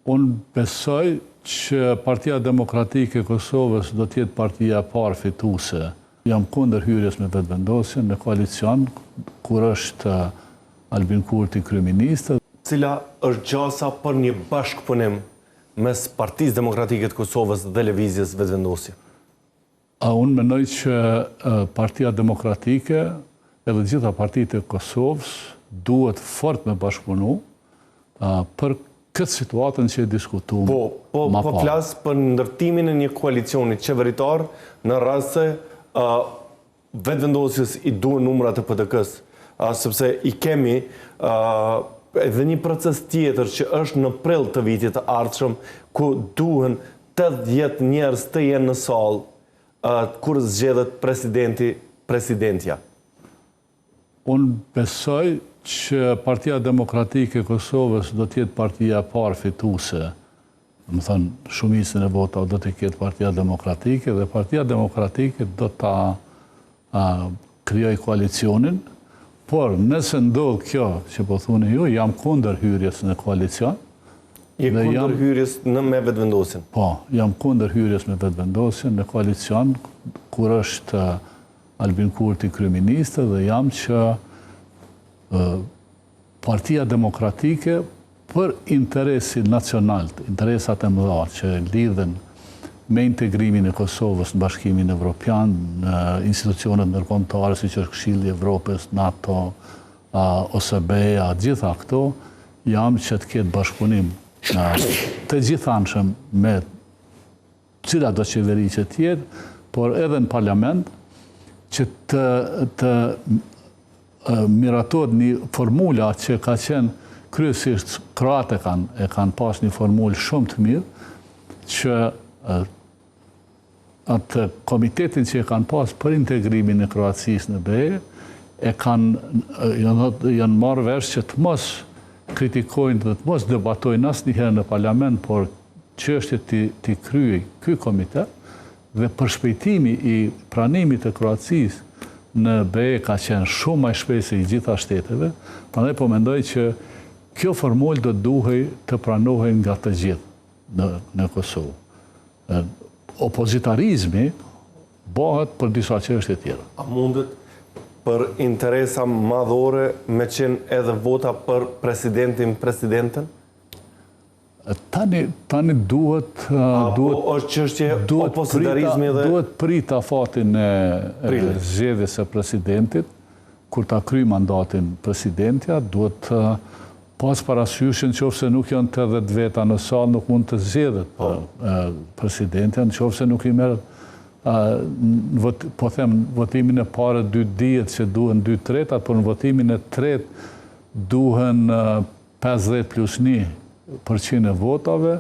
Unë besoj që Partia Demokratike e Kosovës do t'jetë partia parë fituese. Jam kundër hyrjes me vetëvendosjen në koalicion, kur është Albin Kurti kryeminist. Cila është gjasa për një bashkëpunim mes Partisë Demokratike të Kosovës dhe Lëvizjes Vetëvendosje? Unë mendoj që Partia Demokratike edhe gjitha partitë e Kosovës duhet fort me bashkëpunu për këtë situatën që e diskutuam më parë. Po flasë për ndërtimin e një koalicioni qeveritar në rast se vetëvendosjes i duhen numrat e PDK-s, sepse i kemi edhe një proces tjetër që është në prill të vitit të ardhshëm, ku duhen 80 njerëz të jenë në sallë kur zgjedhet presidentja. Unë besoj që Partia Demokratike e Kosovës do t'jetë partia parë fituese. Më thënë, shumicën e votave do t'i ketë Partia Demokratike dhe Partia Demokratike do ta krijoj koalicionin, por nëse ndodh kjo që po thuni ju, jam kundër hyrjes në koalicion. Je kundër hyrjes me vetëvendosjen? Po, jam kundër hyrjes me vetëvendosjen në koalicion, kur është Albin Kurti kryeminist dhe jam që Partia Demokratike për interesin nacional, interesat e mëdha që lidhen me integrimin e Kosovës në Bashkimin Evropian, në institucionet ndërkombëtare siç është Këshilli i Evropës, NATO, OSBE-a, gjitha këto, jam që të ketë bashkëpunim të gjithanshëm me cila do qeveri që tjetë, por edhe në parlament, që të miratohet një formula që ka qenë kryesisht kroatë e kanë pas një formulë shumë të mirë, që atë komitetin që e kanë pas për integrimin e Kroacisë në BE, janë marrë vesh që të mos kritikojnë dhe të mos debatojnë asnjëherë në parlament, por çështjet t'i kryej ky komitet, dhe përshpejtimi i pranimit të Kroacisë në BE ka qenë shumë më shpejt se i gjitha shteteve, prandaj po mendoj që kjo formulë do duhej të pranohej nga të gjithë në Kosovë. Opozitarizmi bëhet për disa çështje tjera. A mundet për interesa madhore me qenë edhe vota për presidenten? Tani duhet është çështje opozitarizmi dhe duhet prita fatin e zgjedhjes së presidentit, kur ta kryej mandatin presidentja, duhet pas parasysh nëse nuk janë 80 veta në sallë, nuk mund të zgjedhet presidentja, nëse nuk i merr po them votimin e parë 2 dihet që duhen 2/3, por në votimin e tretë duhen 50 + 1% e votave.